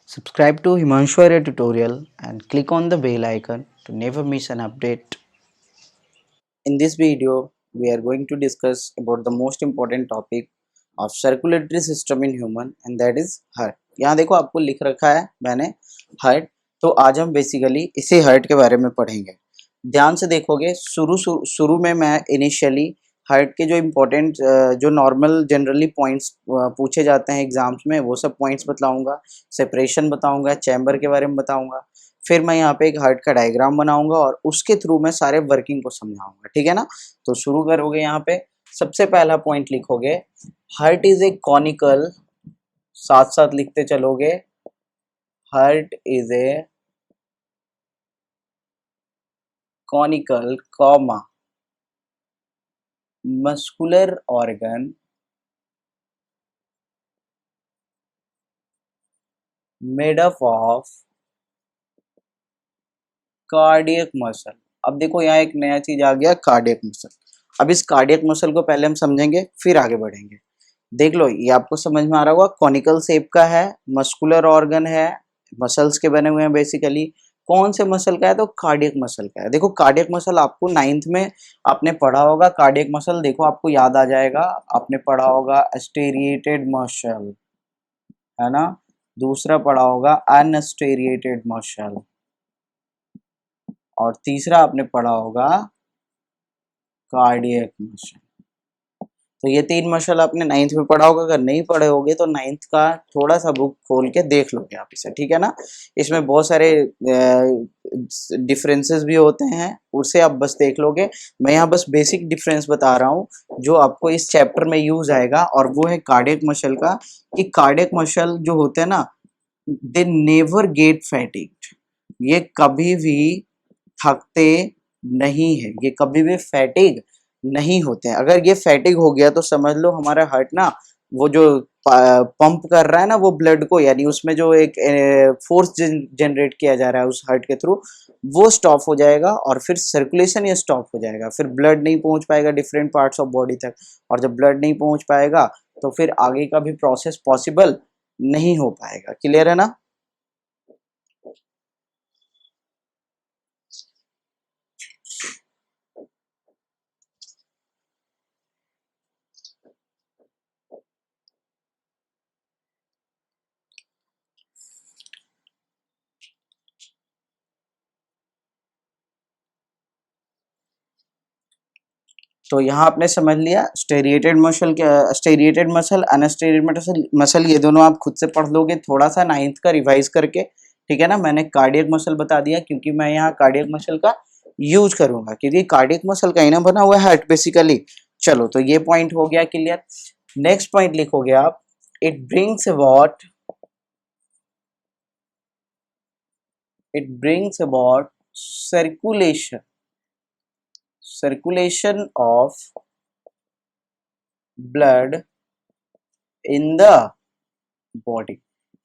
Subscribe to Himanshu Arya tutorial and click on the bell icon to never miss an update. In this video, we are going to discuss about the most important topic of circulatory system in human and that is heart. यहाँ देखो आपको लिख रखा है मैंने heart. तो आज हम बेसिकली इसी heart के बारे में पढ़ेंगे. ध्यान से देखोगे शुरू में मैं इनिशियली हार्ट के जो इम्पोर्टेंट जो नॉर्मल जनरली पॉइंट्स पूछे जाते हैं एग्जाम्स में वो सब पॉइंट्स बताऊंगा, सेपरेशन बताऊंगा, चैम्बर के बारे में बताऊंगा. फिर मैं यहाँ पे एक हार्ट का डायग्राम बनाऊंगा और उसके थ्रू मैं सारे वर्किंग को समझाऊंगा. ठीक है ना. तो शुरू करोगे यहाँ पे सबसे पहला पॉइंट लिखोगे हार्ट इज ए कॉनिकल. साथ साथ लिखते चलोगे heart is a conical comma muscular organ made up of cardiac muscle. अब देखो यहाँ एक नया चीज आ गया कार्डियक मसल. अब इस कार्डियक मसल को पहले हम समझेंगे फिर आगे बढ़ेंगे. देख लो ये आपको समझ में आ रहा होगा कॉनिकल शेप का है, मस्कुलर ऑर्गन है, मसल्स के बने हुए हैं बेसिकली. कौन से मसल का है तो कार्डियक मसल का है. देखो कार्डियक मसल आपको 9th में आपने पढ़ा होगा. कार्डियक मसल देखो आपको याद आ जाएगा, आपने पढ़ा होगा स्टेरिएटेड मसल है ना. दूसरा पढ़ा होगा अनस्टेरिएटेड मसल और तीसरा आपने पढ़ा होगा कार्डियक मसल. तो ये 3 मसल आपने 9th में पढ़ा होगा. अगर नहीं पढ़े होगे तो 9th का थोड़ा सा बुक खोल के देख लोगे आप इसे. ठीक है ना. इसमें बहुत सारे डिफरेंसेस भी होते हैं, उसे आप बस देख लोगे. मैं यहाँ बस बेसिक डिफरेंस बता रहा हूँ जो आपको इस चैप्टर में यूज आएगा और वो है कार्डियक मसल का. कि कार्डियक मसल जो होते हैं ना दे नेवर गेट फैटिग्ड. ये कभी भी थकते नहीं है, ये कभी भी फैटिग नहीं होते हैं. अगर ये फैटिग हो गया तो समझ लो हमारा हार्ट ना वो जो पंप कर रहा है ना वो ब्लड को, यानी उसमें जो एक फोर्स जनरेट किया जा रहा है उस हार्ट के थ्रू वो स्टॉप हो जाएगा और फिर सर्कुलेशन ये स्टॉप हो जाएगा. फिर ब्लड नहीं पहुंच पाएगा डिफरेंट पार्ट्स ऑफ बॉडी तक और जब ब्लड नहीं पहुंच पाएगा तो फिर आगे का भी प्रोसेस पॉसिबल नहीं हो पाएगा. क्लियर है ना. तो यहाँ आपने समझ लिया स्टेरिएटेड मसल क्या, स्टेरिएटेड मसल अनस्टेरिएटेड मसल ये दोनों आप खुद से पढ़ लोगे थोड़ा सा 9th का रिवाइज करके. ठीक है ना. मैंने कार्डियक मसल बता दिया क्योंकि मैं यहाँ कार्डियक मसल का यूज करूंगा क्योंकि कार्डियक मसल का ही ना बना हुआ है हार्ट बेसिकली. चलो तो ये पॉइंट हो गया क्लियर. नेक्स्ट पॉइंट लिखोगे आप it brings about circulation of blood in the body.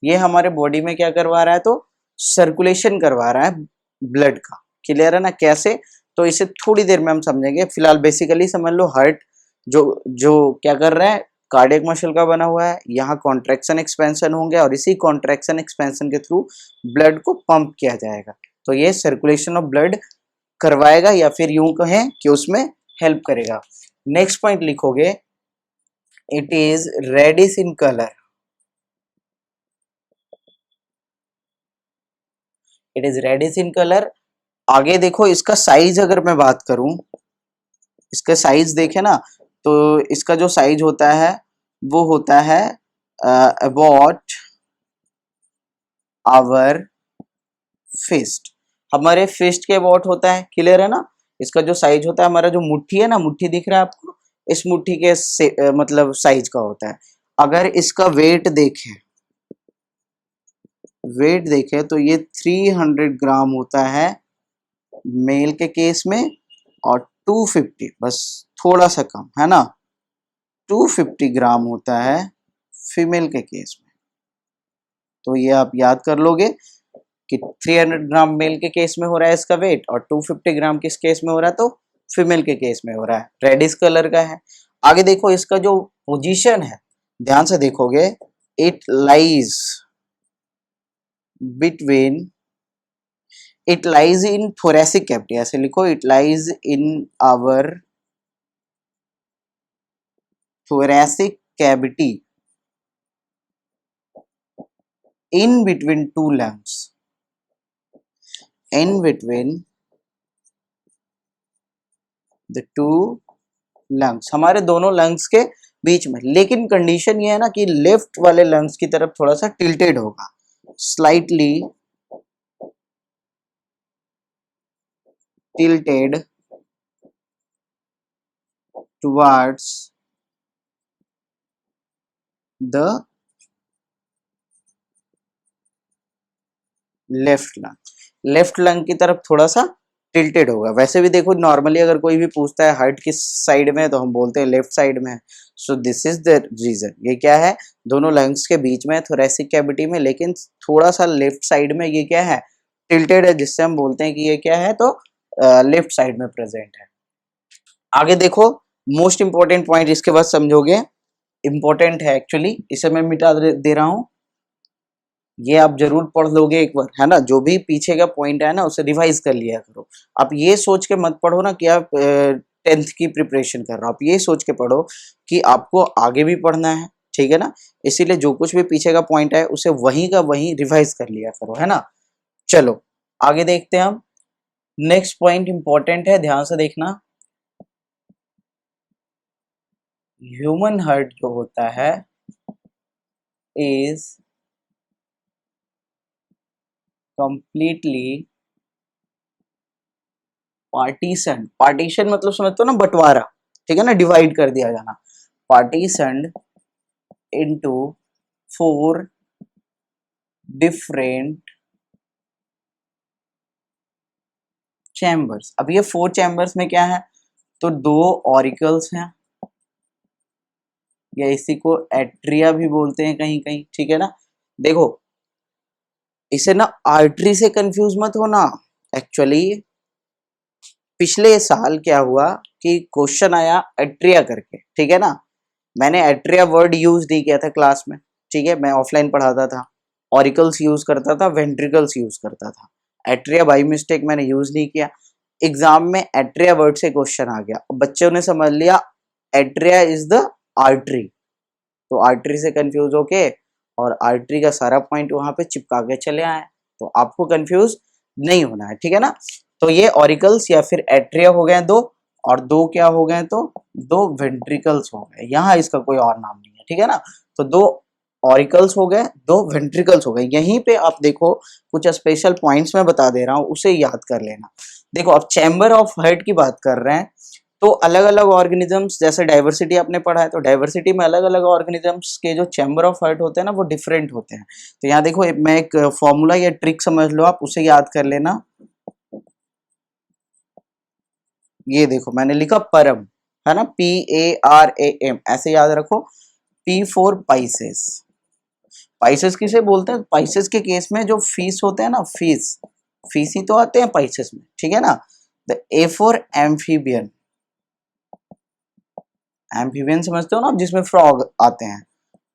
ये हमारे बॉडी में क्या करवा रहा है तो सर्कुलेशन करवा रहा है ब्लड का. क्लियर है ना. कैसे तो इसे थोड़ी देर में हम समझेंगे. फिलहाल बेसिकली समझ लो हार्ट जो जो क्या कर रहा है कार्डियक मसल का बना हुआ है. यहाँ कॉन्ट्रैक्शन एक्सपेंशन होंगे और इसी कॉन्ट्रैक्शन एक्सपेंशन के थ्रू ब्लड को पंप किया जाएगा. तो ये सर्कुलेशन ऑफ ब्लड करवाएगा या फिर यूं कहें कि उसमें हेल्प करेगा. नेक्स्ट पॉइंट लिखोगे it is reddish in colour. It is reddish in colour. आगे देखो इसका साइज अगर मैं बात करूं, इसका साइज देखे ना तो इसका जो साइज होता है वो होता है अबाउट आवर फिस्ट. हमारे फिस्ट के अबाउट होता है. क्लियर है ना. इसका जो साइज होता है हमारा जो मुट्ठी है ना, मुट्ठी दिख रहा है आपको, इस मुट्ठी के मतलब साइज का होता है. अगर इसका वेट देखे तो ये 300 ग्राम होता है मेल के केस में और 250 बस थोड़ा सा कम है ना 250 ग्राम होता है फीमेल के केस में. तो ये आप याद कर लोगे कि 300 ग्राम मेल के केस में हो रहा है इसका वेट और 250 ग्राम किस केस में हो रहा है तो फीमेल के केस में हो रहा है. रेडिश कलर का है. आगे देखो इसका जो पोजीशन है ध्यान से देखोगे it lies between, it lies in thoracic cavity, ऐसे लिखो, it lies in our thoracic cavity in between two lungs, in between the two lungs, हमारे दोनों लंग्स के बीच में। लेकिन कंडीशन ये है ना कि लेफ्ट वाले लंग्स की तरफ थोड़ा सा टिल्टेड होगा, slightly tilted towards the left lung, left lung की तरफ थोड़ा सा टिल्टेड होगा। वैसे भी देखो नॉर्मली अगर कोई भी पूछता है हार्ट किस साइड में है, तो हम बोलते हैं लेफ्ट साइड में है। So this is the region. ये क्या है, दोनों लंग्स के बीच में थोरेसिक कैविटी में, लेकिन थोड़ा सा लेफ्ट साइड में ये क्या है, टिल्टेड है, जिससे हम बोलते हैं कि ये क्या है, तो लेफ्ट साइड में प्रेजेंट है। आगे देखो, मोस्ट इंपॉर्टेंट पॉइंट इसके बाद समझोगे, इंपॉर्टेंट है एक्चुअली, इसे मैं मिटा दे रहा हूं, ये आप जरूर पढ़ लोगे एक बार, है ना। जो भी पीछे का पॉइंट है ना उसे रिवाइज कर लिया करो। आप ये सोच के मत पढ़ो ना कि आप 10th की प्रिपरेशन कर रहे हो, आप ये सोच के पढ़ो कि आपको आगे भी पढ़ना है, ठीक है ना। इसीलिए जो कुछ भी पीछे का पॉइंट है उसे वहीं का वहीं रिवाइज कर लिया करो, है ना। चलो आगे देखते हैं हम। नेक्स्ट पॉइंट इंपॉर्टेंट है, ध्यान से देखना। ह्यूमन हार्ट जो होता है इज कंप्लीटली पार्टीशन, पार्टीशन मतलब समझते हो ना, बंटवारा, ठीक है ना, डिवाइड कर दिया जाना। Partition into 4 different chambers. अब ये 4 चैम्बर्स में क्या है, तो 2 ऑरिकल्स हैं, या इसी को एट्रिया भी बोलते हैं कहीं कहीं, ठीक है ना। देखो इसे ना आर्टरी से कंफ्यूज मत होना। एक्चुअली पिछले साल क्या हुआ कि क्वेश्चन आया एट्रिया करके, ठीक है ना। मैंने एट्रिया वर्ड यूज नहीं किया था क्लास में, ठीक है, मैं ऑफलाइन पढ़ाता था, ऑरिकल्स यूज करता था, वेंट्रिकल्स यूज करता था। एट्रिया बाई मिस्टेक मैंने यूज नहीं किया, एग्जाम में एट्रिया वर्ड से क्वेश्चन आ गया, बच्चों ने समझ लिया एट्रिया इज द आर्टरी, तो आर्टरी से कंफ्यूज होके और आर्टरी का सारा पॉइंट वहां पे चिपका के चले आए। तो आपको कंफ्यूज नहीं होना है, ठीक है ना। तो ये ऑरिकल्स या फिर एट्रिया हो गए दो, और दो क्या हो गए, तो 2 वेंट्रिकल्स हो गए, यहाँ इसका कोई और नाम नहीं है, ठीक है ना। तो 2 ऑरिकल्स हो गए, 2 वेंट्रिकल्स हो गए। यहीं पे आप देखो कुछ स्पेशल पॉइंट्स मैं बता दे रहा हूँ, उसे याद कर लेना। देखो अब चैम्बर ऑफ हार्ट की बात कर रहे हैं, तो अलग अलग ऑर्गेनिजम्स, जैसे डाइवर्सिटी आपने पढ़ा है, तो डाइवर्सिटी में अलग अलग ऑर्गेनिजम्स के जो चैम्बर ऑफ हार्ट होते हैं ना वो डिफरेंट होते हैं। तो यहाँ देखो मैं एक फॉर्मूला या ट्रिक समझ लो, आप उसे याद कर लेना। ये देखो मैंने लिखा परम, है ना, PARAM, ऐसे याद रखो। P फॉर पाइसेस, पाइसेस किसे बोलते हैं, पाइसेस के केस में जो फीस होते हैं ना, फीस, फीस ही तो आते हैं पाइसेस में, ठीक है ना। The A for amphibian, amphibian समझते हो ना, जिसमें फ्रॉग आते हैं।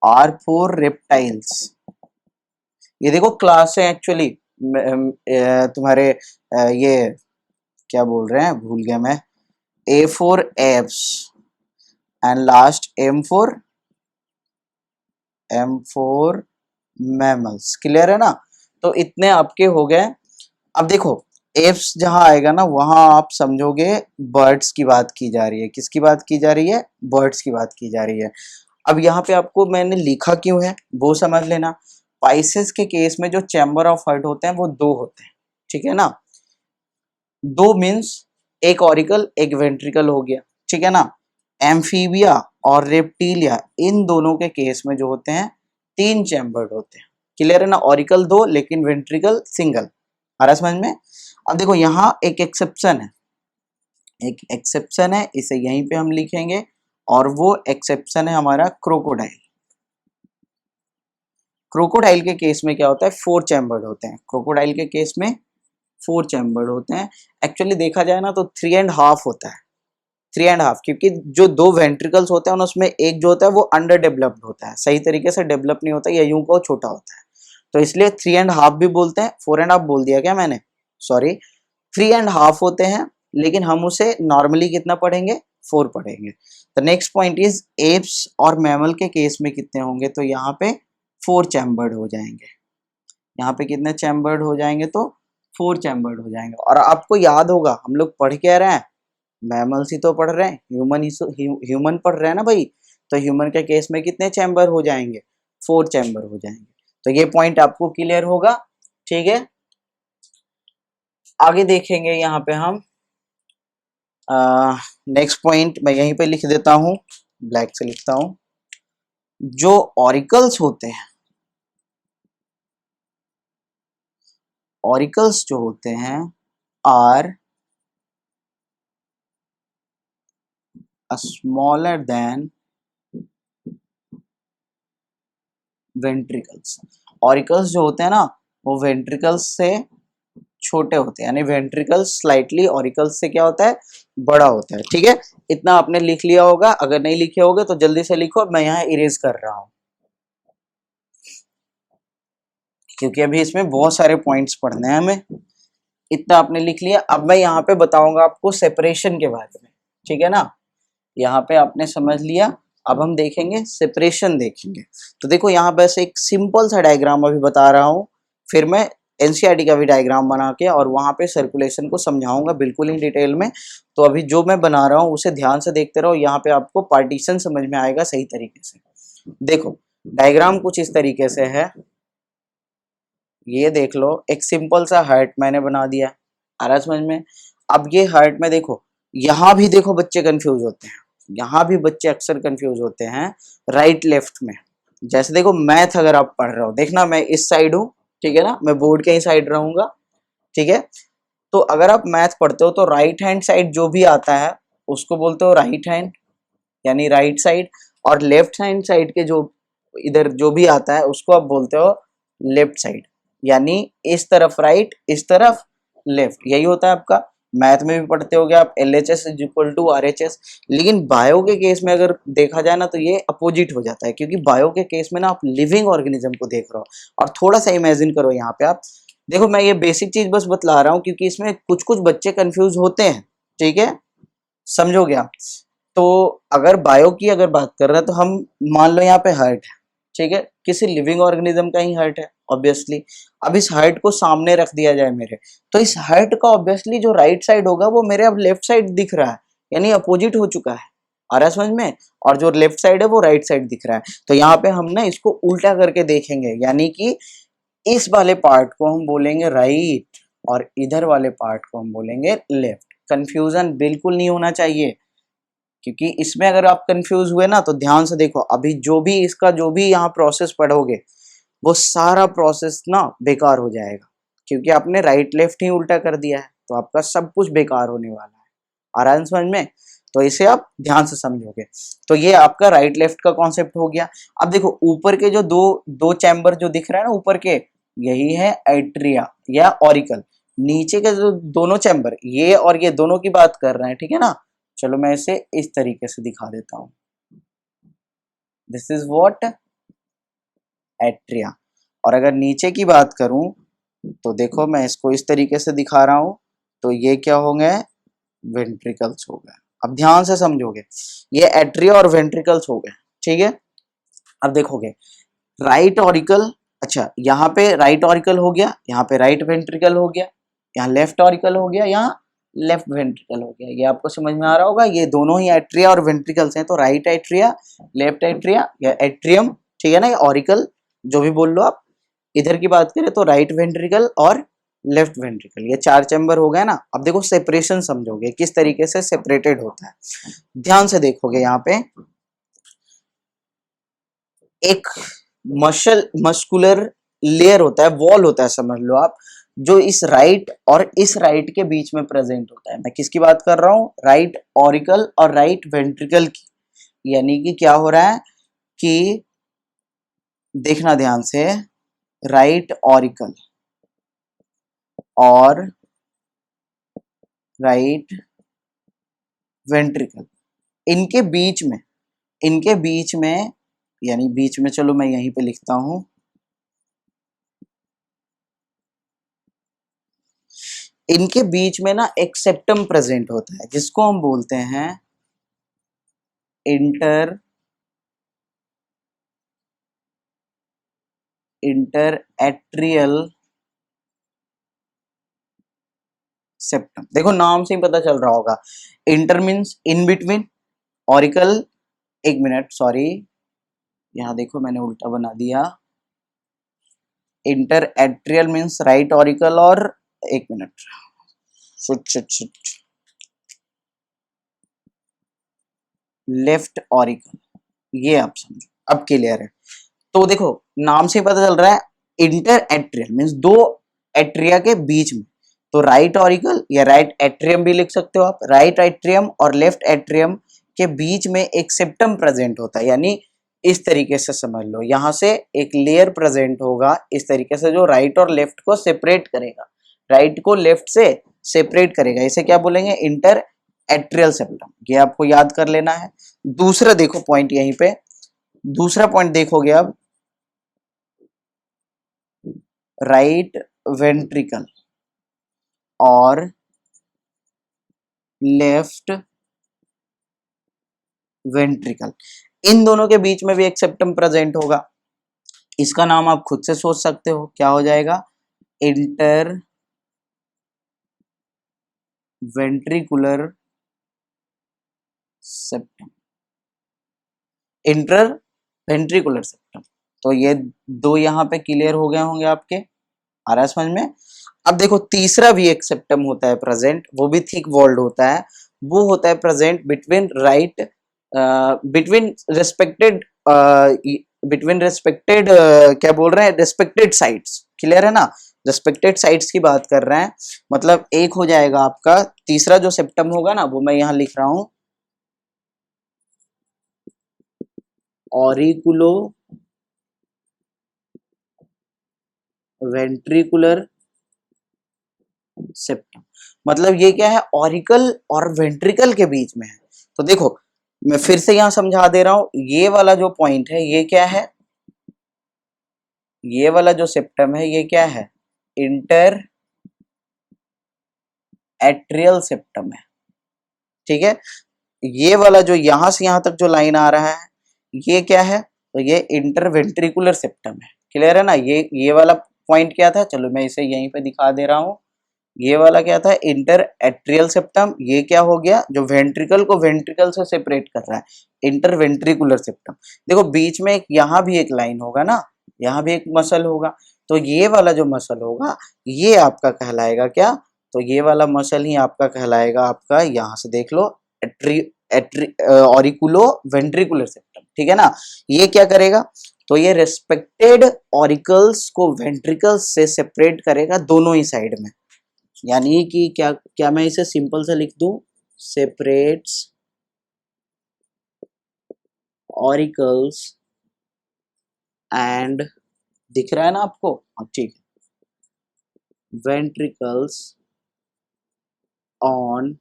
R फॉर रेप्टाइल्स, ये देखो क्लास है एक्चुअली, तुम्हारे ये क्या बोल रहे हैं, भूल गया मैं। A for apps, and last M for mammals. Clear है ना। तो इतने आपके हो गए। अब देखो एप्स जहां आएगा ना वहां आप समझोगे बर्ड्स की बात की जा रही है। किसकी बात की जा रही है, बर्ड्स की बात की जा रही है। अब यहाँ पे आपको मैंने लिखा क्यों है वो समझ लेना। पाइसेस के केस में जो चैम्बर ऑफ हार्ट होते हैं वो 2 होते हैं, ठीक है ना। 2 मीन्स एक ऑरिकल एक वेंट्रिकल हो गया, ठीक है ना। एम्फीबिया और रेप्टिलिया, इन दोनों के केस में जो होते हैं 3 चैम्बर्ड होते हैं। क्लियर है ना, ऑरिकल 2 लेकिन वेंट्रिकल सिंगल। आ रहा समझ में। अब देखो यहाँ एक एक्सेप्शन है, एक एक्सेप्शन है, इसे यहीं पे हम लिखेंगे, और वो एक्सेप्शन है हमारा क्रोकोडाइल। क्रोकोडाइल के केस में क्या होता है, 4 चैम्बर्ड होते हैं। क्रोकोडाइल के केस में 4 चैम्बर्ड होते हैं। एक्चुअली देखा जाए ना तो 3.5 होता है, 3.5, क्योंकि जो 2 वेंट्रिकल्स होते हैं उसमें एक जो होता है वो अंडर डेवलप्ड होता है, सही तरीके से डेवलप नहीं होता, या यूं को छोटा होता है। तो इसलिए 3.5 भी बोलते हैं। 4.5 बोल दिया क्या मैंने, सॉरी, 3.5 होते हैं, लेकिन हम उसे नॉर्मली कितना पढ़ेंगे, 4 पढ़ेंगे। The next point is apps और मैमल के केस में कितने होंगे, तो यहाँ पे 4 चैम्बर्ड हो जाएंगे। यहाँ पे कितने चैम्बर्ड हो जाएंगे, तो 4 चैम्बर्ड हो जाएंगे। और आपको याद होगा हम लोग पढ़ क्या रहे हैं, मैमल्स ही तो पढ़ रहे हैं, ह्यूमन पढ़ रहे हैं ना भाई। तो ह्यूमन के केस में कितने चैम्बर हो जाएंगे, 4 चैम्बर हो जाएंगे। तो ये पॉइंट आपको क्लियर होगा, ठीक है। आगे देखेंगे यहाँ पे हम नेक्स्ट पॉइंट मैं यहीं पे लिख देता हूँ, ब्लैक से लिखता हूँ। जो ऑरिकल्स होते हैं, ऑरिकल्स जो होते हैं are smaller than ventricles. Auricles जो होते हैं ना, वो वेंट्रिकल्स से छोटे होते हैं, यानी वेंट्रिकल्स स्लाइटली ऑरिकल्स से क्या होता है, बड़ा होता है, ठीक है। इतना आपने लिख लिया होगा, अगर नहीं लिखे होगे तो जल्दी से लिखो, मैं यहाँ इरेज कर रहा हूँ, क्योंकि अभी इसमें बहुत सारे पॉइंट्स पढ़ने हैं हमें। इतना आपने लिख लिया। अब मैं यहाँ पे बताऊंगा आपको सेपरेशन के बारे में, ठीक है ना। यहाँ पे आपने समझ लिया, अब हम देखेंगे सेपरेशन देखेंगे। तो देखो यहाँ बस एक सिंपल सा डायग्राम अभी बता रहा हूँ, फिर मैं एनसीईआरटी का भी डायग्राम बना के और वहाँ पे सर्कुलेशन को समझाऊंगा बिल्कुल ही डिटेल में। तो अभी जो मैं बना रहा हूँ उसे ध्यान से देखते रहो, यहाँ पे आपको पार्टीशन समझ में आएगा सही तरीके से। देखो डायग्राम कुछ इस तरीके से है, ये देख लो, एक सिंपल सा हार्ट मैंने बना दिया, आ रहा समझ में। अब ये हार्ट में देखो, यहाँ भी देखो बच्चे कंफ्यूज होते हैं, यहाँ भी बच्चे अक्सर कंफ्यूज होते हैं राइट लेफ्ट में। जैसे देखो मैथ अगर आप पढ़ रहे हो, देखना मैं इस साइड हूँ, ठीक है ना, मैं बोर्ड के ही साइड रहूंगा, ठीक है। तो अगर आप मैथ पढ़ते हो तो राइट हैंड साइड जो भी आता है उसको बोलते हो राइट हैंड, यानी राइट साइड। और लेफ्ट हैंड साइड के जो इधर जो भी आता है उसको आप बोलते हो लेफ्ट साइड, यानी इस तरफ राइट, इस तरफ लेफ्ट, यही होता है आपका। मैथ में भी पढ़ते होगे आप LHS is equal to RHS। लेकिन बायो के केस में अगर देखा जाए ना तो ये अपोजिट हो जाता है, क्योंकि बायो के केस में ना आप लिविंग ऑर्गेनिज्म को देख रहे हो। और थोड़ा सा इमेजिन करो, यहाँ पे आप देखो, मैं ये बेसिक चीज बस बतला रहा हूँ क्योंकि इसमें कुछ कुछ बच्चे कंफ्यूज होते हैं, ठीक है, समझोगे आप। तो अगर बायो की अगर बात कर रहे हैं तो हम मान लो यहाँ पे हार्ट है, ठीक है, किसी लिविंग ऑर्गेनिज्म का ही हार्ट है ऑब्वियसली। अब इस हार्ट को सामने रख दिया जाए मेरे, तो इस हार्ट का ऑब्वियसली जो राइट साइड होगा वो मेरे अब लेफ्ट साइड दिख रहा है, यानी अपोजिट हो चुका है, आ रहा है समझ में। और जो लेफ्ट साइड है वो राइट साइड दिख रहा है। तो यहाँ पे हम ना इसको उल्टा करके देखेंगे, यानी कि इस वाले पार्ट को हम बोलेंगे राइट और इधर वाले पार्ट को हम बोलेंगे लेफ्ट। कंफ्यूजन बिल्कुल नहीं होना चाहिए, क्योंकि इसमें अगर आप कंफ्यूज हुए ना तो ध्यान से देखो, अभी जो भी इसका जो भी यहाँ प्रोसेस पढ़ोगे वो सारा प्रोसेस ना बेकार हो जाएगा, क्योंकि आपने राइट लेफ्ट ही उल्टा कर दिया है, तो आपका सब कुछ बेकार होने वाला है। आराम समझ में, तो इसे आप ध्यान से समझोगे। तो ये आपका राइट लेफ्ट का कॉन्सेप्ट हो गया। अब देखो ऊपर के जो दो दो चैम्बर जो दिख रहा है ना ऊपर के, यही है एट्रिया या ऑरिकल। नीचे के जो दोनों चैम्बर, ये और ये दोनों की बात कर रहे हैं, ठीक है ना। चलो मैं इसे इस तरीके से दिखा देता हूं, दिस इज व्हाट एट्रिया। और अगर नीचे की बात करूं तो देखो मैं इसको इस तरीके से दिखा रहा हूं, तो ये क्या हो गए, वेंट्रिकल्स हो गए। अब ध्यान से समझोगे, ये एट्रिया और वेंट्रिकल्स हो गए, ठीक है। अब देखोगे राइट ऑरिकल, अच्छा यहाँ पे राइट ऑरिकल हो गया, यहाँ पे राइट वेंट्रिकल हो गया, यहाँ लेफ्ट ऑरिकल हो गया, यहाँ लेफ्ट वेंट्रिकल हो गया। ये आपको समझ में आ रहा होगा, ये दोनों ही एट्रिया और वेंट्रिकल्स हैं। तो राइट एट्रिया, लेफ्ट एट्रिया या एट्रियम, ठीक है ना, ये ऑरिकल जो भी बोल लो आप। इधर की बात करें तो राइट वेंट्रिकल और लेफ्ट वेंट्रिकल, ये 4 चैम्बर हो गए ना। अब देखो सेपरेशन समझोगे किस तरीके से सेपरेटेड होता है, ध्यान से देखोगे। यहाँ पे एक मस्कुलर लेयर होता है, वॉल होता है समझ लो आप, जो इस राइट और इस राइट के बीच में प्रेजेंट होता है। मैं किसकी बात कर रहा हूँ, राइट ऑरिकल और राइट वेंट्रिकल की। यानी कि क्या हो रहा है कि देखना ध्यान से, राइट ऑरिकल और राइट वेंट्रिकल, इनके बीच में, इनके बीच में, यानी बीच में, चलो मैं यहीं पे लिखता हूं, इनके बीच में ना एक सेप्टम प्रेजेंट होता है जिसको हम बोलते हैं इंटर एट्रियल सेप्टम। देखो नाम से ही पता चल रहा होगा, inter means in between, auricle, एक मिनट सॉरी, यहाँ देखो मैंने उल्टा बना दिया, inter atrial means right auricle और एक मिनट लेफ्ट ऑरिकल, ये आप समझो, अब क्लियर है। तो देखो नाम से पता चल रहा है इंटर एट्रियल मीन्स दो एट्रिया के बीच में, तो राइट ऑरिकल या राइट एट्रियम भी लिख सकते हो आप, राइट एट्रियम और लेफ्ट एट्रियम के बीच में एक सेप्टम प्रेजेंट होता है, यानी इस तरीके से समझ लो, यहां से एक लेयर प्रेजेंट होगा इस तरीके से जो राइट और लेफ्ट को सेपरेट करेगा, राइट को लेफ्ट से सेपरेट करेगा, इसे क्या बोलेंगे, इंटर एट्रियल सेप्टम। ये आपको याद कर लेना है। दूसरा देखो पॉइंट यहीं पे, दूसरा पॉइंट देखोगे अब, राइट वेंट्रिकल और लेफ्ट वेंट्रिकल, इन दोनों के बीच में भी एक सेप्टम प्रेजेंट होगा, इसका नाम आप खुद से सोच सकते हो, क्या हो जाएगा, inter ventricular septum, inter ventricular septum. तो ये दो यहाँ पे क्लियर हो गए होंगे आपके, आ रहा है समझ में। अब देखो तीसरा भी एक सेप्टम होता है प्रेजेंट, वो भी थिक वॉल्ड होता है, वो होता है present between right, between respected, between respected, क्या बोल रहे हैं, रेस्पेक्टेड साइट्स, क्लियर है ना, रेस्पेक्टेड साइट्स की बात कर रहे हैं। मतलब एक हो जाएगा आपका तीसरा जो सेप्टम होगा ना, वो मैं यहाँ लिख रहा हूं, ऑरिकुलो वेंट्रिकुलर सेप्टम। मतलब ये क्या है, ऑरिकल और वेंट्रिकल के बीच में है। तो देखो मैं फिर से यहां समझा दे रहा हूं, ये वाला जो पॉइंट है ये क्या है, ये वाला जो सेप्टम है ये क्या है, इंटर एट्रियल सेप्टम है, ठीक है। ये वाला जो यहां से यहां तक जो लाइन आ रहा है ये क्या है, तो ये इंटरवेंट्रिकुलर सेप्टम है, क्लियर है ना। ये वाला पॉइंट क्या था, चलो मैं इसे यहीं पे दिखा दे रहा हूं, ये वाला क्या था, इंटर एट्रियल सेप्टम, ये क्या हो गया, जो वेंट्रिकल को वेंट्रिकल से सेपरेट कर रहा है, इंटरवेंट्रिकुलर सेप्टम। देखो बीच में एक यहाँ भी एक लाइन होगा ना, यहाँ भी एक मसल होगा, तो ये वाला जो मसल होगा ये आपका कहलाएगा क्या, तो ये वाला मसल ही आपका कहलाएगा आपका, यहाँ से देख लो, एट्री एट्री ऑरिकुलो वेंट्रिकुलर सेप्टम, ठीक है ना। ये क्या करेगा, तो ये रेस्पेक्टेड ऑरिकल्स को वेंट्रिकल्स से सेपरेट करेगा दोनों ही साइड में, यानी कि क्या क्या मैं इसे सिंपल से लिख दूं, सेपरेट्स ऑरिकल्स एंड, दिख रहा है ना आपको, हाँ ठीक है, ventricles on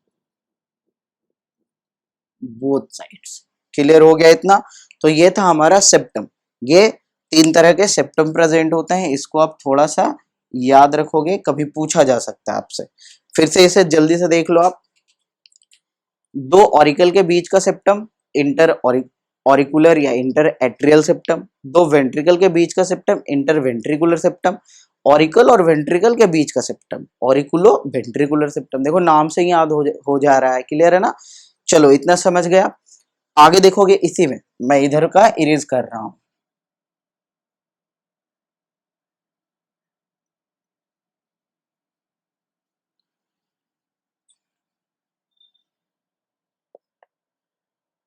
both sides, clear हो गया इतना। तो ये था हमारा सेप्टम, ये तीन तरह के सेप्टम प्रेजेंट होते हैं, इसको आप थोड़ा सा याद रखोगे, कभी पूछा जा सकता है आपसे। फिर से इसे जल्दी से देख लो आप, दो ऑरिकल के बीच का सेप्टम इंटर ऑरिकुलर या इंटर एट्रियल सेप्टम, दो वेंट्रिकल के बीच का septum inter ventricular septum, auricle और वेंट्रिकल के बीच का सेप्टम ऑरिकुलो वेंट्रिकुलर सेप्टम। देखो नाम से ही याद हो जा रहा है, क्लियर है ना। चलो इतना समझ गया, आगे देखोगे इसी में, मैं इधर का इरेज कर रहा हूं,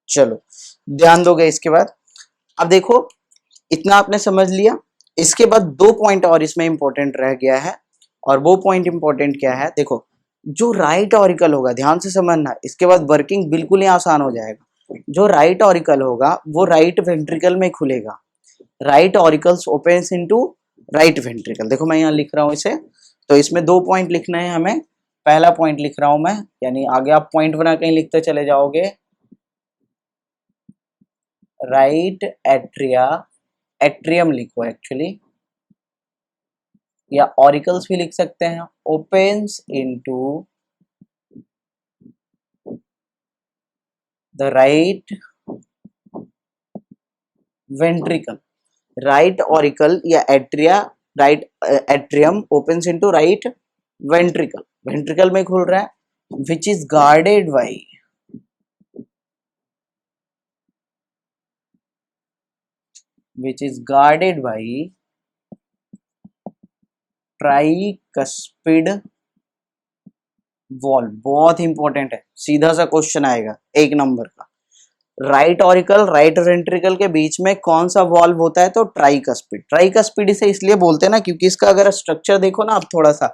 चलो ध्यान दोगे इसके बाद। अब देखो इतना आपने समझ लिया, इसके बाद दो पॉइंट और इसमें इंपॉर्टेंट रह गया है, और वो पॉइंट इंपॉर्टेंट क्या है, देखो जो राइट ऑरिकल होगा, ध्यान से समझना, इसके बाद वर्किंग बिल्कुल ही आसान हो जाएगा। जो राइट ऑरिकल होगा वो राइट वेंट्रिकल में खुलेगा, right auricles opens into right ventricle. देखो मैं यहाँ लिख रहा हूँ इसे, तो इसमें दो पॉइंट लिखना है हमें, पहला पॉइंट लिख रहा हूं मैं, यानी आगे आप पॉइंट बना कहीं लिखते चले जाओगे, राइट एट्रिया, एट्रियम लिखो एक्चुअली, या ऑरिकल्स भी लिख सकते हैं, opens into the right ventricle. Right auricle या atria, right atrium opens into right ventricle, ventricle में खुल रहा है, which is guarded by tricuspid valve. बहुत इंपॉर्टेंट है, सीधा सा क्वेश्चन आएगा 1 नंबर का। राइट ऑरिकल राइट वेंट्रिकल के बीच में कौन सा वॉल्व होता है? तो ट्राइकस्पिड। ट्राइकस्पिड इसे इसलिए बोलते हैं ना क्योंकि इसका अगर स्ट्रक्चर देखो ना आप थोड़ा सा,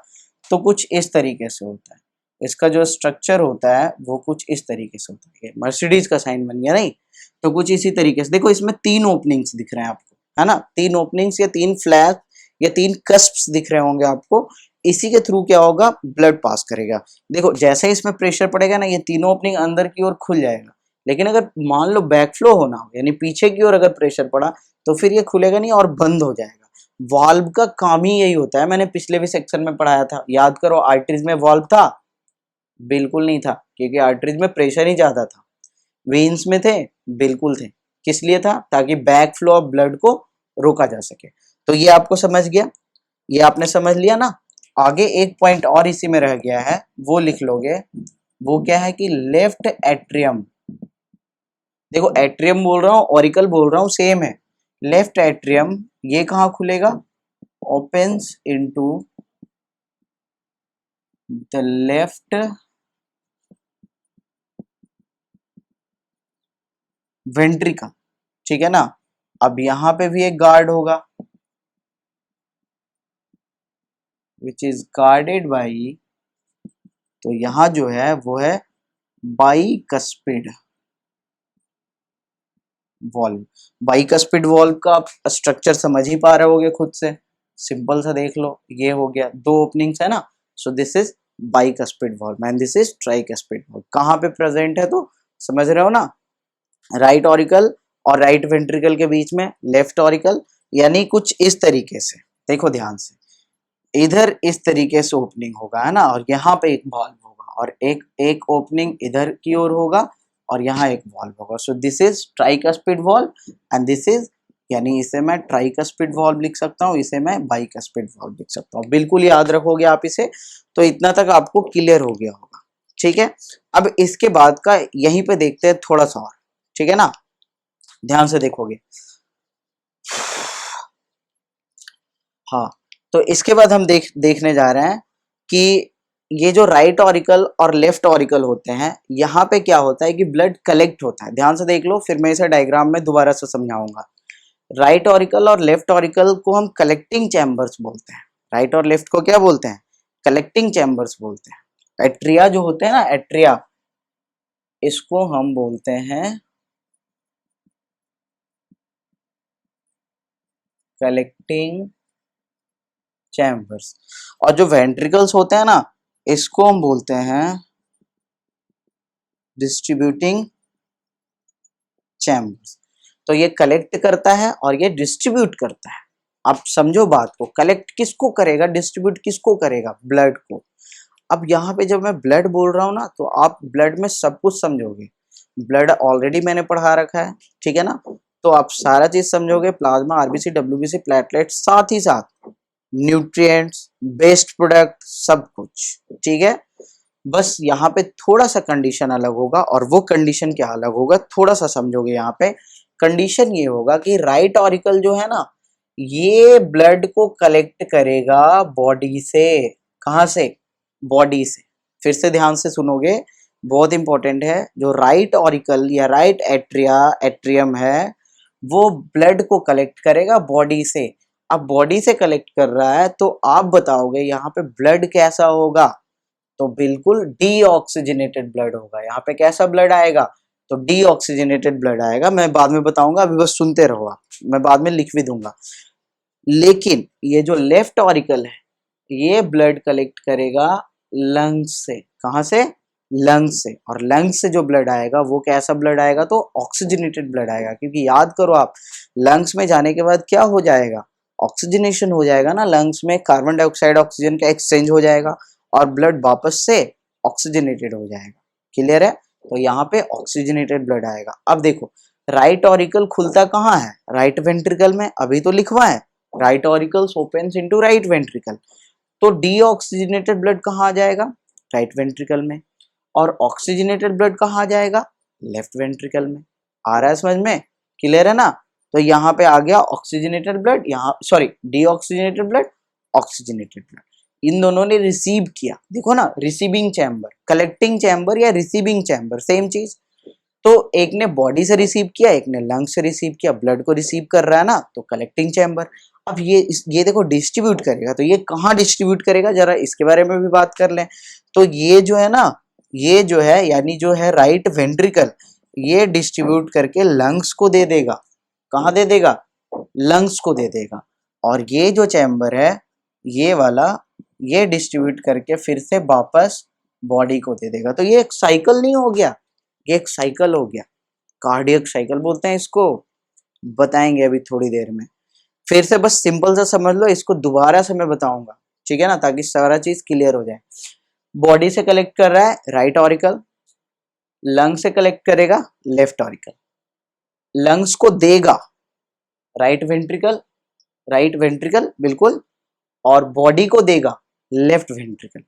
तो कुछ इस तरीके से होता है। इसका जो स्ट्रक्चर होता है वो कुछ इस तरीके से होता है। मर्सिडीज का साइन बन गया नहीं, तो कुछ इसी तरीके से। देखो इसमें 3 ओपनिंग्स दिख रहे हैं आपको, है ना, 3 ओपनिंग्स या 3 फ्लैग या 3 कस्प्स दिख रहे होंगे आपको। इसी के थ्रू क्या होगा? ब्लड पास करेगा। देखो जैसे ही इसमें प्रेशर पड़ेगा ना, ये तीनों ओपनिंग अंदर की ओर खुल जाएगा। लेकिन अगर मान लो बैकफ्लो होना हो, यानी पीछे की ओर अगर प्रेशर पड़ा, तो फिर ये खुलेगा नहीं और बंद हो जाएगा। वाल्व का काम ही यही होता है। मैंने पिछले भी सेक्शन में पढ़ाया था, याद करो। आर्टरीज में वाल्व था? बिल्कुल नहीं था, क्योंकि आर्टरीज में प्रेशर ही ज्यादा था। वेन्स में थे? बिल्कुल थे। किस लिए था? ताकि बैक फ्लो ऑफ ब्लड को रोका जा सके। तो ये आपको समझ गया, ये आपने समझ लिया ना। आगे एक पॉइंट और इसी में रह गया है, वो लिख लोगे। वो क्या है कि लेफ्ट एट्रियम। देखो एट्रियम बोल रहा हूं, ऑरिकल बोल रहा हूं, सेम है। लेफ्ट एट्रियम ये कहां खुलेगा? Opens into the left ventricle. ठीक है ना। अब यहां पे भी एक गार्ड होगा, विच इज गार्डेड बाई, तो यहां जो है वो है बाइकस्पिड वॉल्व। बाइकस्पिड वॉल्व का आप स्ट्रक्चर समझ ही पा रहे होगे खुद से, सिंपल सा देख लो। ये हो गया, 2 ओपनिंग्स है ना, so this is bicuspid valve and this is tricuspid valve. कहां पे प्रेजेंट है? तो समझ रहे हो ना, राइट ऑरिकल और राइट वेंट्रिकल के बीच में लेफ्ट ऑरिकल, यानी कुछ इस तरीके से। देखो ध्यान से, इधर इस तरीके से ओपनिंग होगा, है ना, और यहाँ पे एक वॉल्व होगा, और एक एक ओपनिंग इधर की ओर होगा, और यहाँ एक वॉल्व होगा। सो this is tricuspid valve and this is, यानी इसे मैं ट्राइकस्पिड वॉल्व लिख सकता हूँ, इसे मैं बाइकस्पिड वॉल्व लिख सकता हूँ। बिल्कुल याद रखोगे आप इसे, तो इतना तक आपको क्लियर हो गया होगा। ठीक है, अब इसके बाद का यहीं पे देखते हैं थोड़ा सा और। ठीक है ना, ध्यान से देखोगे। हाँ, तो इसके बाद हम देखने जा रहे हैं कि ये जो राइट ऑरिकल और लेफ्ट ऑरिकल होते हैं, यहाँ पे क्या होता है कि ब्लड कलेक्ट होता है। ध्यान से देख लो, फिर मैं इसे डायग्राम में दोबारा से समझाऊंगा। राइट ऑरिकल और लेफ्ट ऑरिकल को हम कलेक्टिंग चैम्बर्स बोलते हैं। राइट और लेफ्ट को क्या बोलते हैं? कलेक्टिंग चैम्बर्स बोलते हैं। एट्रिया जो होते हैं ना, एट्रिया, इसको हम बोलते हैं कलेक्टिंग चैम्बर्स। और जो वेंट्रिकल्स होते हैं ना, इसको हम बोलते हैं डिस्ट्रीब्यूटिंग चैम्बर्स। तो ये कलेक्ट करता है और ये डिस्ट्रीब्यूट करता है। आप समझो बात को, कलेक्ट किसको करेगा, डिस्ट्रीब्यूट किसको करेगा? ब्लड को। अब यहाँ पे जब मैं ब्लड बोल रहा हूँ ना, तो आप ब्लड में सब कुछ समझोगे। ब्लड ऑलरेडी मैंने पढ़ा रखा है, ठीक है ना, तो आप सारा चीज समझोगे। प्लाज्मा, आरबीसी, डब्ल्यूबीसी, प्लेटलेट, साथ ही साथ न्यूट्रिएंट्स, वेस्ट प्रोडक्ट, सब कुछ। ठीक है, बस यहाँ पे थोड़ा सा कंडीशन अलग होगा, और वो कंडीशन क्या अलग होगा थोड़ा सा समझोगे। यहाँ पे कंडीशन ये होगा कि राइट ऑरिकल जो है ना, ये ब्लड को कलेक्ट करेगा बॉडी से। कहाँ से? बॉडी से। फिर से ध्यान से सुनोगे, बहुत इंपॉर्टेंट है। जो राइट ऑरिकल या राइट एट्रियम है, वो ब्लड को कलेक्ट करेगा बॉडी से। अब बॉडी से कलेक्ट कर रहा है, तो आप बताओगे यहाँ पे ब्लड कैसा होगा? तो बिल्कुल डीऑक्सीजनेटेड ब्लड होगा। यहाँ पे कैसा ब्लड आएगा? तो डीऑक्सीजनेटेड ब्लड आएगा। मैं बाद में बताऊंगा, अभी बस सुनते रहो आप, मैं बाद में लिख भी दूंगा। लेकिन ये जो लेफ्ट ऑरिकल है, ये ब्लड कलेक्ट करेगा लंग्स से। कहां से? लंग्स से। और लंग्स से जो ब्लड आएगा वो कैसा ब्लड आएगा? तो ऑक्सीजनेटेड ब्लड आएगा। क्योंकि याद करो आप, लंग्स में जाने के बाद क्या हो जाएगा? ऑक्सीजनेशन हो जाएगा ना लंग्स में, कार्बन डाइऑक्साइड ऑक्सीजन का एक्सचेंज हो जाएगा और ब्लड वापस से ऑक्सीजनेटेड हो जाएगा। क्लियर है? तो यहाँ पे ऑक्सीजनेटेड ब्लड आएगा। अब देखो राइट ऑरिकल खुलता कहाँ है? राइट वेंट्रिकल में, अभी तो लिखवा है right auricles opens into right ventricle. तो डीऑक्सीजनेटेड ब्लड कहाँ आ जाएगा? राइट वेंट्रिकल में। और ऑक्सीजनेटेड ब्लड कहाँ आ जाएगा? लेफ्ट वेंट्रिकल में। आ रहा है समझ में? क्लियर है ना? तो यहाँ पे आ गया ऑक्सीजनेटेड ब्लड, यहाँ sorry deoxygenated blood, oxygenated blood. इन दोनों ने रिसीव किया। देखो ना, रिसीविंग चैम्बर, कलेक्टिंग चैम्बर या रिसीविंग चैम्बर सेम चीज। तो एक ने बॉडी से रिसीव किया, एक ने लंग से रिसीव किया, ब्लड को रिसीव कर रहा है ना, तो कलेक्टिंग चैम्बर। अब ये देखो डिस्ट्रीब्यूट करेगा, तो ये कहाँ डिस्ट्रीब्यूट करेगा जरा इसके बारे में भी बात कर लें। तो ये जो है ना, ये जो है यानी जो है राइट वेंट्रिकल, ये डिस्ट्रीब्यूट करके लंग्स को दे देगा। कहाँ दे देगा? लंग्स को दे देगा। और ये जो चैम्बर है ये वाला, ये डिस्ट्रीब्यूट करके फिर से वापस बॉडी को दे देगा। तो ये एक साइकिल नहीं हो गया? ये एक साइकिल हो गया, कार्डियक साइकिल बोलते हैं इसको, बताएंगे अभी थोड़ी देर में। फिर से बस सिंपल सा समझ लो, इसको दोबारा से मैं बताऊंगा, ठीक है ना, ताकि सारा चीज क्लियर हो जाए। बॉडी से कलेक्ट कर रहा है राइट ऑरिकल, लंग से कलेक्ट करेगा लेफ्ट ऑरिकल, लंग्स को देगा राइट वेंट्रिकल, राइट वेंट्रिकल बिल्कुल, और बॉडी को देगा लेफ्ट वेंट्रिकल।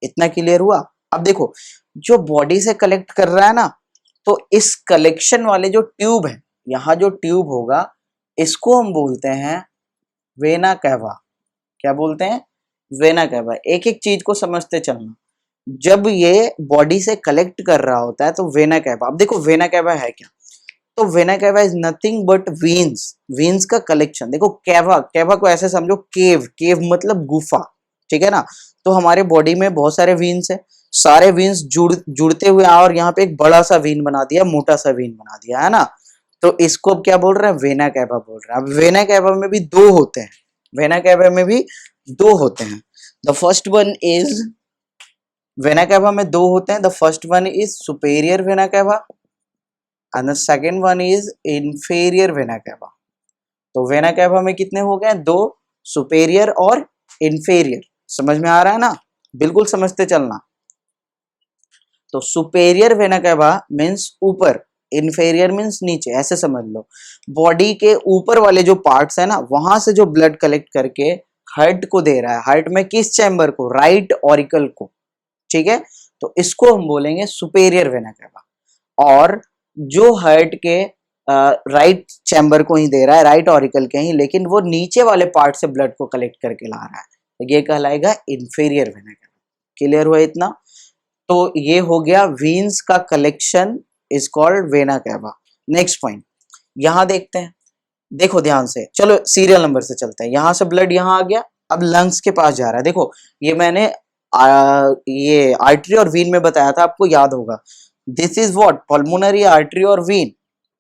इतना क्लियर हुआ? अब देखो जो बॉडी से कलेक्ट कर रहा है ना, तो इस कलेक्शन वाले जो ट्यूब है, यहाँ जो ट्यूब होगा इसको हम बोलते हैं वेना कैवा। क्या बोलते हैं? Vena cava. एक एक चीज को समझते चलना। जब ये बॉडी से कलेक्ट कर रहा होता है तो वेना कैवा, अब देखो वेना कैवा है क्या? तो vena cava is nothing but veins, veins का कलेक्शन। देखो कैवा, कैवा को ऐसे समझो केव, केव मतलब गुफा, ठीक है ना। तो हमारे बॉडी में बहुत सारे वीन्स है, सारे वीन्स जुड़ते हुए और यहाँ पे एक बड़ा सा वीन बना दिया, मोटा सा वीन बना दिया, है ना। तो इसको क्या बोल रहे हैं? वेना कैवा बोल रहे हैं। अब वेना कैवा में भी दो होते हैं, वेना कैवा में भी दो होते हैं। The first one is, vena cava में दो होते हैं। The first one is superior vena cava and the second one is inferior vena cava। तो वेना कैवा में कितने हो गए? दो, सुपेरियर और इंफेरियर। समझ में आ रहा है ना? बिल्कुल समझते चलना। तो सुपेरियर वेना कैवा मीन्स ऊपर, इंफेरियर मीन्स नीचे, ऐसे समझ लो। बॉडी के ऊपर वाले जो पार्ट्स है ना, वहां से जो ब्लड कलेक्ट करके हार्ट को दे रहा है। हार्ट में किस चैम्बर को? राइट ऑरिकल को, ठीक है। तो इसको हम बोलेंगे सुपेरियर वेना कैवा। और जो हार्ट के राइट चैम्बर को ही दे रहा है, राइट ऑरिकल के ही, लेकिन वो नीचे वाले पार्ट से ब्लड को कलेक्ट करके ला रहा है, तो ये कहलाएगा इंफीरियर वेना कैवा। क्लियर हुआ इतना? तो ये हो गया वीन्स का collection is called vena cava. Next point यहां देखते हैं, देखो ध्यान से, चलो सीरियल नंबर से चलते हैं। यहां से ब्लड यहां आ गया, अब लंग्स के पास जा रहा है। देखो ये मैंने ये आर्टरी और वीन में बताया था, आपको याद होगा। This is what? Pulmonary, artery और वीन।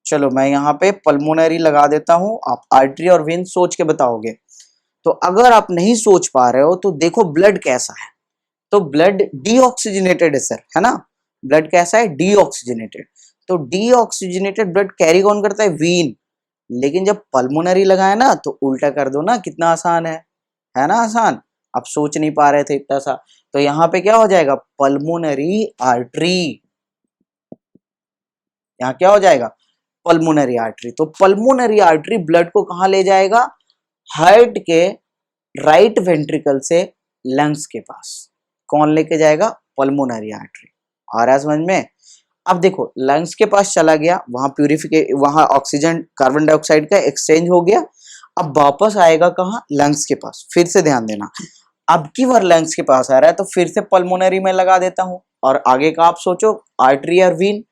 चलो मैं यहाँ पे पल्मोनरी लगा देता हूं, आप आर्टरी और वीन सोच के बताओगे। तो अगर आप नहीं सोच पा रहे हो तो देखो ब्लड कैसा है। तो ब्लड डीऑक्सीजनेटेड है सर, है ना। ब्लड कैसा है? डीऑक्सीजनेटेड। तो डीऑक्सीजनेटेड ब्लड कैरी कौन करता है? वीन। लेकिन जब पल्मोनरी लगाए ना तो उल्टा कर दो ना, कितना आसान है ना आसान। आप सोच नहीं पा रहे थे इतना सा, तो यहाँ पे क्या हो जाएगा? Pulmonary artery. यहाँ क्या हो जाएगा? Pulmonary artery. तो पल्मोनरी आर्टरी ब्लड को कहाँ ले जाएगा? हार्ट के राइट वेंट्रिकल से लंग्स के पास। कौन लेके जाएगा? Pulmonary artery. आ रहा है समझ में? अब देखो लंग्स के पास चला गया, वहां ऑक्सीजन कार्बन डाइऑक्साइड का एक्सचेंज हो गया। अब वापस आएगा कहाँ? लंग्स के पास। फिर से ध्यान देना, अब की बार लंग्स के पास आ रहा है तो फिर से पल्मोनरी में लगा देता हूं, और आगे का आप सोचो आर्टरी और वीन।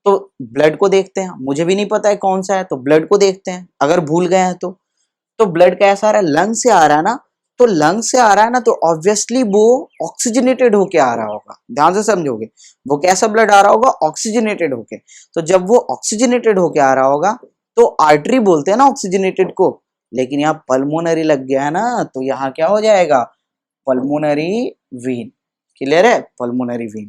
तो ब्लड को देखते हैं, मुझे भी नहीं पता है कौन सा है, तो ब्लड को देखते हैं, अगर भूल गए हैं तो ब्लड कैसा आ रहा है? लंग से आ रहा है ना। तो लंग से आ रहा है ना, तो ऑब्वियसली वो ऑक्सीजनेटेड होके आ रहा होगा। ध्यान से समझोगे, वो कैसा ब्लड आ रहा होगा? ऑक्सीजनेटेड होके। तो जब वो ऑक्सीजनेटेड होके आ रहा होगा तो आर्टरी बोलते हैं ना ऑक्सीजनेटेड को, लेकिन यहाँ पल्मोनरी लग गया है ना, तो यहाँ क्या हो जाएगा? Pulmonary Wien. क्लियर है? Pulmonary Wien.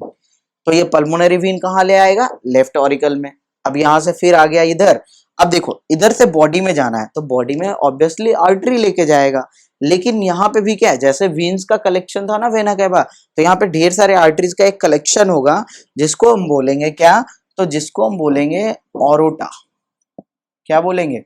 तो ये पल्मोनरी वीन कहाँ ले आएगा? लेफ्ट ऑरिकल में। अब यहां से फिर आ गया इधर, अब देखो इधर से बॉडी में जाना है तो बॉडी में ऑब्वियसली आर्टरी लेके जाएगा, लेकिन यहाँ पे भी क्या है, जैसे वेन्स का कलेक्शन था ना वेना कैवा, तो यहाँ पे ढेर सारे आर्टरीज का एक कलेक्शन होगा जिसको हम बोलेंगे क्या, तो जिसको हम बोलेंगे ऑरोटा। क्या बोलेंगे,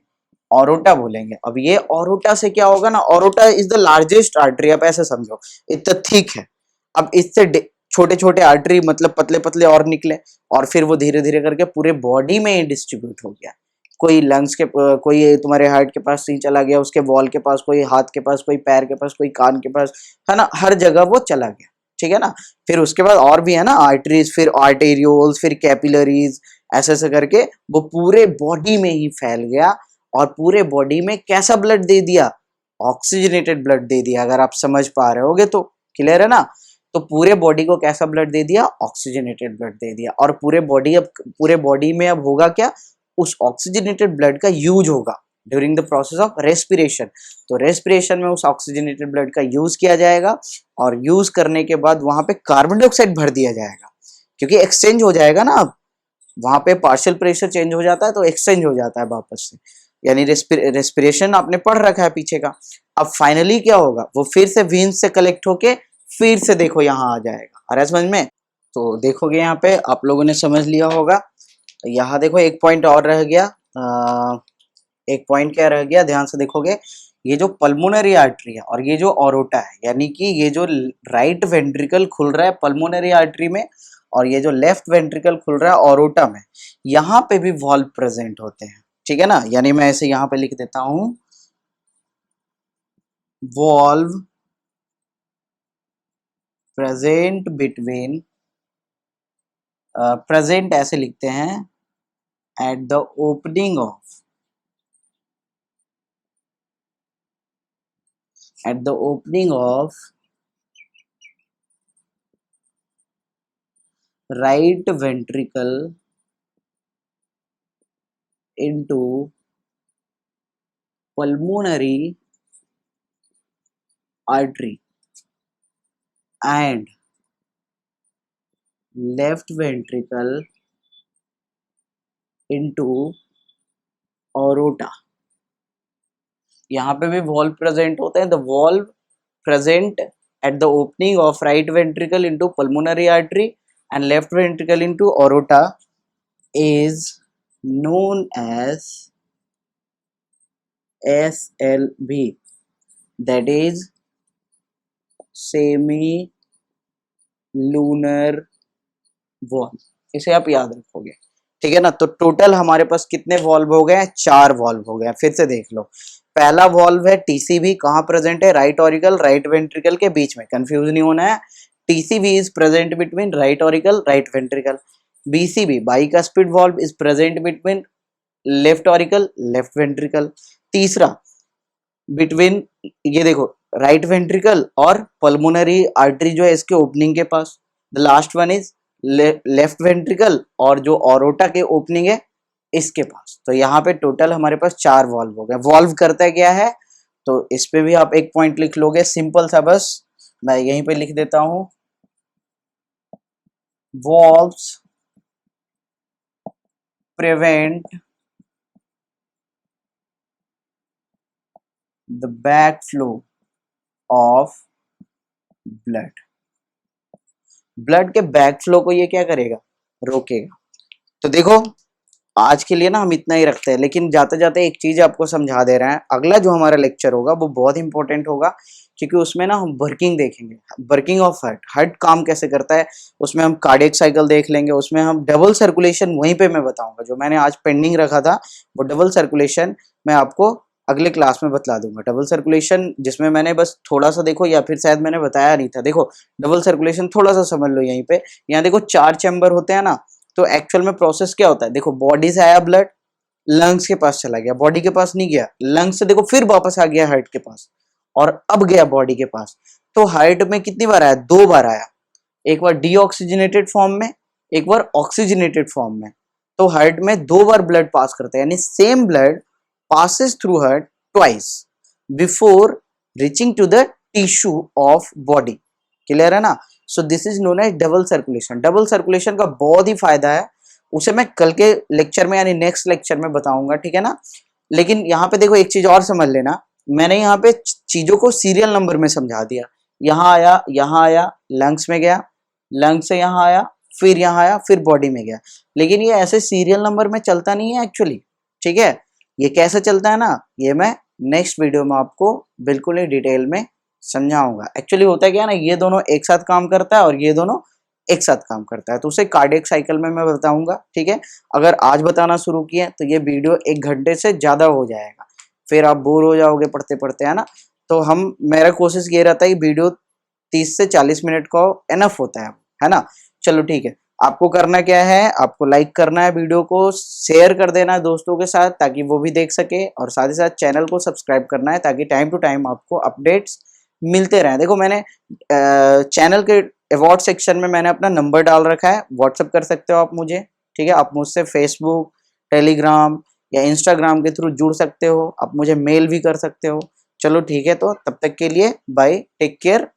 ऑरोटा बोलेंगे। अब ये ऑरोटा से क्या होगा ना, ऑरोटा इज द लार्जेस्ट आर्टरी, आप ऐसे समझो इतना थिक है। अब इससे छोटे छोटे आर्टरी मतलब पतले पतले और निकले, और फिर वो धीरे धीरे करके पूरे बॉडी में डिस्ट्रीब्यूट हो गया। कोई लंग्स के कोई तुम्हारे हार्ट के पास नहीं चला गया, उसके वॉल के पास, कोई हाथ के पास, कोई पैर के पास, कोई कान के पास, है ना, हर जगह वो चला गया। ठीक है ना। फिर उसके बाद और भी है ना आर्टरीज, फिर आर्टेरियोल्स, फिर कैपिलरीज, ऐसे ऐसे करके वो पूरे बॉडी में ही फैल गया, और पूरे बॉडी में कैसा ब्लड दे दिया, ऑक्सीजनेटेड ब्लड दे दिया। अगर आप समझ पा रहे होगे तो क्लियर है ना। तो पूरे बॉडी को कैसा ब्लड दे दिया, ऑक्सीजनेटेड ब्लड दे दिया। और पूरे बॉडी में अब होगा क्या, उस ऑक्सीजनेटेड ब्लड का यूज होगा during the process of respiration. तो रेस्पिरेशन में उस ऑक्सीजनेटेड ब्लड का यूज किया जाएगा, और यूज करने के बाद वहां पे कार्बन डाइऑक्साइड भर दिया जाएगा, क्योंकि एक्सचेंज हो जाएगा ना। अब वहां पे पार्शियल प्रेशर चेंज हो जाता है तो एक्सचेंज हो जाता है वापस से, यानी रेस्पिरेशन आपने पढ़ रखा है पीछे का। अब फाइनली क्या होगा, वो फिर से वेन्स से कलेक्ट होके फिर से देखो यहाँ आ जाएगा। आ रहा है समझ में। तो देखोगे यहाँ पे आप लोगों ने समझ लिया होगा। यहाँ देखो एक पॉइंट और रह गया, एक पॉइंट क्या रह गया, ध्यान से देखोगे। ये जो पल्मोनरी आर्टरी है और ये जो ऑरोटा है, यानी कि ये जो राइट वेंट्रिकल खुल रहा है पल्मोनरी आर्टरी में, और ये जो लेफ्ट वेंट्रिकल खुल रहा है ऑरोटा में, यहाँ पे भी वॉल्व प्रेजेंट होते हैं। ठीक है ना। यानी मैं ऐसे यहाँ पे लिख देता हूं, वॉल्व प्रेजेंट बिटवीन, प्रेजेंट ऐसे लिखते हैं, at the opening of, at the opening of right ventricle into pulmonary artery and left ventricle into aorta। यहाँ पे भी वॉल्व प्रेजेंट होते हैं। The valve present at the opening of right ventricle into pulmonary artery and left ventricle into aorta is known as SLV, that is semi lunar valve. इसे आप याद रखोगे। ठीक है ना। तो टोटल हमारे पास कितने वॉल्व हो गए, 4 वॉल्व हो गए। फिर से देख लो, पहला वॉल्व है टीसीवी, कहाँ प्रेजेंट है, राइट ऑरिकल राइट वेंट्रिकल के बीच में, कंफ्यूज नहीं होना है। TCV is present between right auricle right ventricle. BCV bicuspid valve is present between left auricle left ventricle. तीसरा बिटवीन, ये देखो, राइट वेंट्रिकल और पल्मोनरी आर्टरी जो है इसके ओपनिंग के पास। The last one is left ventricle और जो ऑरोटा के ओपनिंग है इसके पास। तो यहाँ पे टोटल हमारे पास 4 वॉल्व हो गए। वॉल्व करता क्या है, तो इस पे भी आप एक पॉइंट लिख लोगे, सिंपल सा, बस मैं यहीं पे लिख देता हूं, valves prevent the back flow of blood. Blood के बैक फ्लो को ये क्या करेगा, रोकेगा। तो देखो आज के लिए ना हम इतना ही रखते हैं, लेकिन जाते जाते एक चीज आपको समझा दे रहे हैं। अगला जो हमारा लेक्चर होगा वो बहुत इंपॉर्टेंट होगा, क्योंकि उसमें ना हम वर्किंग देखेंगे, वर्किंग ऑफ हार्ट, हार्ट काम कैसे करता है। उसमें हम कार्डियक साइकिल देख लेंगे, उसमें हम डबल सर्कुलेशन, वहीं पे मैं बताऊंगा जो मैंने आज पेंडिंग रखा था, वो डबल सर्कुलेशन मैं आपको अगले क्लास में बतला दूंगा। डबल सर्कुलेशन जिसमें मैंने बस थोड़ा सा देखो, या फिर शायद मैंने बताया नहीं था। देखो डबल सर्कुलेशन थोड़ा सा समझ लो। यहीं पे यहाँ देखो 4 चैम्बर होते हैं ना, तो एक्चुअल में प्रोसेस क्या होता है, देखो बॉडी से आया ब्लड, लंग्स के पास चला गया, बॉडी के पास नहीं गया, लंग्स से देखो फिर वापस आ गया हार्ट के पास, और अब गया बॉडी के पास। तो हार्ट में कितनी बार आया, 2 बार आया, एक बार डीऑक्सीजनेटेड फॉर्म में, एक बार ऑक्सीजनेटेड फॉर्म में। तो हार्ट में 2 बार ब्लड पास करता है, यानी same blood passes through heart twice before reaching to the tissue of body। Clear है ना। So this is known as double circulation. Double circulation का बहुत ही फायदा है, उसे मैं कल के लेक्चर में यानी नेक्स्ट लेक्चर में बताऊंगा, ठीक है ना। लेकिन यहाँ पे देखो एक चीज और समझ लेना, मैंने यहाँ पे चीजों को सीरियल नंबर में समझा दिया। यहाँ आया, लंग्स में गया, लंग्स से यहाँ आया, फिर यहाँ आया, फिर बॉडी में गया। लेकिन ये ऐसे सीरियल नंबर में चलता नहीं है एक्चुअली, ठीक है। ये कैसे चलता है ना, ये मैं नेक्स्ट वीडियो में आपको बिल्कुल ही डिटेल में समझाऊंगा। एक्चुअली होता है क्या ना, ये दोनों एक साथ काम करता है और ये दोनों एक साथ काम करता है, तो उसे कार्डियक साइकिल में मैं बताऊंगा, ठीक है। अगर आज बताना शुरू किए तो ये वीडियो 1 घंटे से ज्यादा हो जाएगा, फिर आप बोर हो जाओगे पढ़ते पढ़ते, है ना। तो मेरा कोशिश ये रहता है कि वीडियो 30 से 40 मिनट का एनफ होता है ना। चलो ठीक है, आपको करना क्या है, आपको लाइक करना है, वीडियो को शेयर कर देना है दोस्तों के साथ ताकि वो भी देख सके, और साथ ही साथ चैनल को सब्सक्राइब करना है ताकि टाइम टू टाइम आपको अपडेट्स मिलते रहें। देखो मैंने चैनल के अवार्ड सेक्शन में मैंने अपना नंबर डाल रखा है, व्हाट्सअप कर सकते हो आप मुझे, ठीक है। आप मुझसे फेसबुक, टेलीग्राम या इंस्टाग्राम के थ्रू जुड़ सकते हो, आप मुझे मेल भी कर सकते हो। चलो ठीक है, तो तब तक के लिए बाय, टेक केयर।